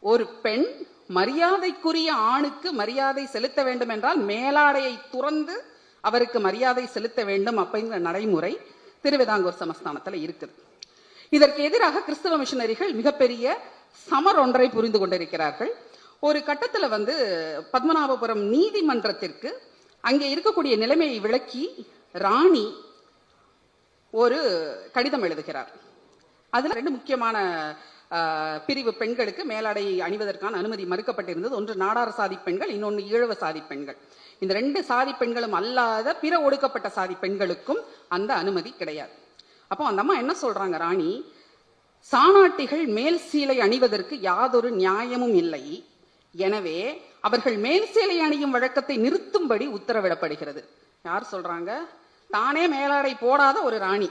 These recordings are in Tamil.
ஒரு பெண் மரியாதைக்குரிய ஆணுக்கு மரியாதை செலுத்த வேண்டும் என்றால் மேலாடையை துறந்து அவருக்கு மரியாதை செலுத்த வேண்டும் அப்படிங்கிற நடைமுறை திருவிதாங்கூர் சமஸ்தானத்துல இருக்குது. இதற்கு எதிராக கிறிஸ்தவ மிஷனரிகள் மிகப்பெரிய சமர் ஒன்றை புரிந்து கொண்டிருக்கிறார்கள். ஒரு கட்டத்துல பத்மநாபபுரம் நீதிமன்றத்திற்கு அங்கே இருக்கக்கூடிய நிலைமையை விளக்கி ராணி ஒரு கடிதம் எழுதுகிறார். அதுல 2 முக்கியமான பிரிவு பெண்களுக்கு மேலாடை அணிவதற்கான அனுமதி மறுக்கப்பட்டிருந்தது. ஒன்று நாடார் சாதி பெண்கள், இன்னொன்று ஈழவ சாதி பெண்கள். இந்த 2 சாதி பெண்களும் அல்லாத பிற ஒடுக்கப்பட்ட சாதி பெண்களுக்கும் அந்த அனுமதி கிடையாது. அப்போ அந்த அம்மா என்ன சொல்றாங்க, ராணி, சாணாட்டிகள் மேல் சீலை அணிவதற்கு யாதொரு நியாயமும் இல்லை, எனவே அவர்கள் மேல் சீலை அணியும் வழக்கத்தை நிறுத்தும்படி உத்தரவிடப்படுகிறது. யார் சொல்றாங்க? தானே மேலாடை போடாத ஒரு ராணி.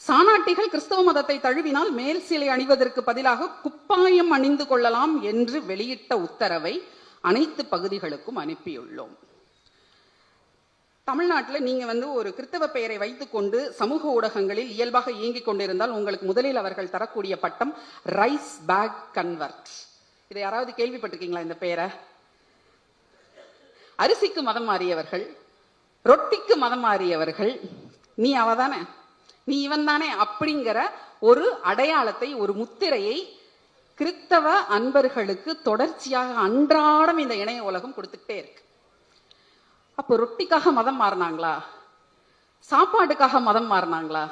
சாணாட்டிகள் கிறிஸ்தவ மதத்தை தழுவினால் மேல் சீலை அணிவதற்கு பதிலாக குப்பாயம் அணிந்து கொள்ளலாம் என்று வெளியிட்ட உத்தரவை அனைத்து பகுதிகளுக்கும் அனுப்பியுள்ளோம். தமிழ்நாட்டில் நீங்க ஒரு கிறிஸ்தவ பெயரை வைத்துக் கொண்டு சமூக ஊடகங்களில் இயல்பாக இயங்கிக் கொண்டிருந்தால் உங்களுக்கு முதலில் அவர்கள் தரக்கூடிய பட்டம் ரைஸ் பேக் கன்வெர்ட். இதை யாராவது கேள்விப்பட்டிருக்கீங்களா? இந்த பெயரை அரிசிக்கு மதம் மாறியவர்கள், ரொட்டிக்கு மதம் மாறியவர்கள், நீ அவதானே, நீ இவன் தானே அப்படிங்கிற ஒரு அடையாளத்தை, ஒரு முத்திரையை கிறிஸ்தவ அன்பர்களுக்கு தொடர்ச்சியாக அன்றாடம் இந்த இணைய உலகம் கொடுத்துட்டே இருக்கு. அப்போ ரொட்டிக்காக மதம் மாறினாங்களா? சாப்பாட்டுக்காக மதம் மாறினாங்களா?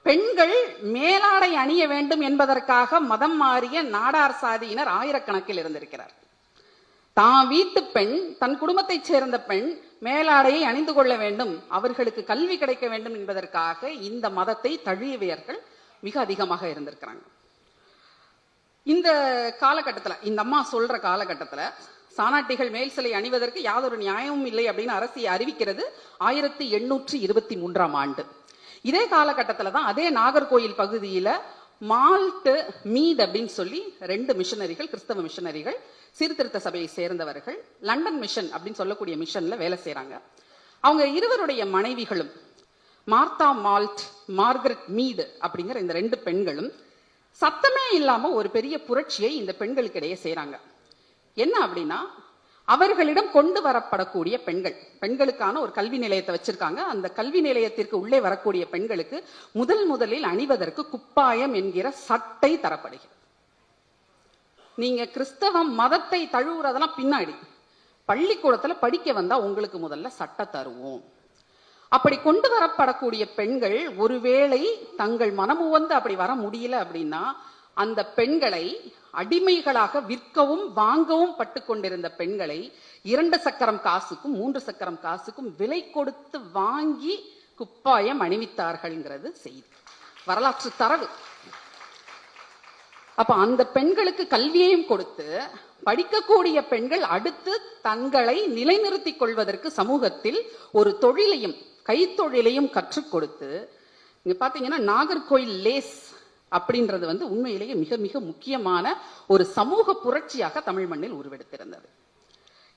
பெண்கள் மேலாடை அணிய வேண்டும் என்பதற்காக மதம் மாறிய நாடார் சாதியினர் ஆயிரக்கணக்கில் இருந்திருக்கிறார். தான் வீட்டு பெண், தன் குடும்பத்தைச் சேர்ந்த பெண் மேலாடையை அணிந்து கொள்ள வேண்டும், அவர்களுக்கு கல்வி கிடைக்க வேண்டும் என்பதற்காக இந்த மதத்தை தழுவியவர்கள் மிக அதிகமாக இருந்திருக்கிறாங்க. இந்த காலகட்டத்தில், இந்த அம்மா சொல்ற காலகட்டத்தில் சாணாட்டிகள் மேல் சிலை அணிவதற்கு யாதொரு நியாயமும் இல்லை அப்படின்னு அரசு அறிவிக்கிறது 1823ஆம் ஆண்டு. இதே காலகட்டத்தில் தான் அதே நாகர்கோயில் பகுதியில மால்ட் மீட் அப்படின்னு சொல்லி 2 மிஷனரிகள், கிறிஸ்தவ மிஷனரிகள், சீர்திருத்த சபையை சேர்ந்தவர்கள், லண்டன் மிஷன் அப்படின்னு சொல்லக்கூடிய மிஷன்ல வேலை செய்யறாங்க. அவங்க இருவருடைய மனைவிகளும் மார்த்தா மால்ட், மார்கரெட் மீட் அப்படிங்கிற இந்த 2 பெண்களும் சத்தமே இல்லாம ஒரு பெரிய புரட்சியை இந்த பெண்களுக்கு இடையே செய்யறாங்க. என்ன அப்படின்னா, அவர்களிடம் கொண்டு வரப்படக்கூடிய பெண்களுக்கான ஒரு கல்வி நிலையத்தை வச்சிருக்காங்க. அந்த கல்வி நிலையத்திற்கு உள்ளே வரக்கூடிய பெண்களுக்கு முதலில் அணிவதற்கு குப்பாயம் என்கிற சட்டை தரப்படுகிறது. நீங்க கிறிஸ்தவ மதத்தை தழுவுறதெல்லாம் பின்னாடி, பள்ளிக்கூடத்துல படிக்க வந்தா உங்களுக்கு முதல்ல சட்டை தருவோம். அப்படி கொண்டு வரப்படக்கூடிய பெண்கள் ஒருவேளை தங்கள் மனமுவந்து அப்படி வர முடியல அப்படின்னா, அந்த பெண்களை அடிமைகளாக விற்கவும் வாங்கவும் பட்டு கொண்டிருந்த பெண்களை 2 சக்கரம் காசுக்கும் 3 சக்கரம் காசுக்கும் விலை கொடுத்து வாங்கி குப்பாயம் அணிவித்தார்கள்ங்கிறது செய்தி, வரலாற்று தரவு. அப்ப அந்த பெண்களுக்கு கல்வியையும் கொடுத்து படிக்கக்கூடிய பெண்கள் அடுத்து தங்களை நிலைநிறுத்திக் கொள்வதற்கு சமூகத்தில் ஒரு தொழிலையும், கைத்தொழிலையும் கற்றுக் கொடுத்து, இங்க பாத்தீங்கன்னா நாகர்கோயில் லேஸ் அப்படின்றது உண்மையிலேயே மிக மிக முக்கியமான ஒரு சமூக புரட்சியாக தமிழ் மண்ணில் உருவெடுத்திருந்தது.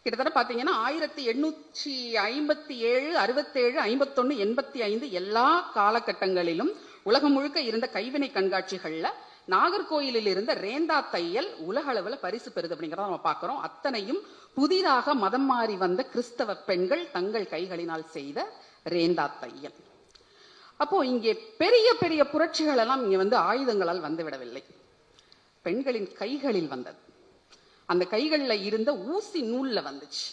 கிட்டத்தட்ட பாத்தீங்கன்னா 1857, 67, 51, 85 எல்லா காலகட்டங்களிலும் உலகம் முழுக்க இருந்த கைவினை கண்காட்சிகள்ல நாகர்கோயிலில் இருந்த ரேந்தா தையல் உலக அளவுல பரிசு பெறுது அப்படிங்கிறத நம்ம பார்க்கிறோம். அத்தனையும் புதிதாக மதம் மாறி வந்த கிறிஸ்தவ பெண்கள் தங்கள் கைகளினால் செய்த ரேந்தா தையல். அப்போ இங்கே பெரிய பெரிய புரட்சிகள் எல்லாம் இங்க ஆயுதங்களால் வந்துவிடவில்லை, பெண்களின் கைகளில் வந்தது. அந்த கைகளில் இருந்த ஊசி நூல்ல வந்துச்சு.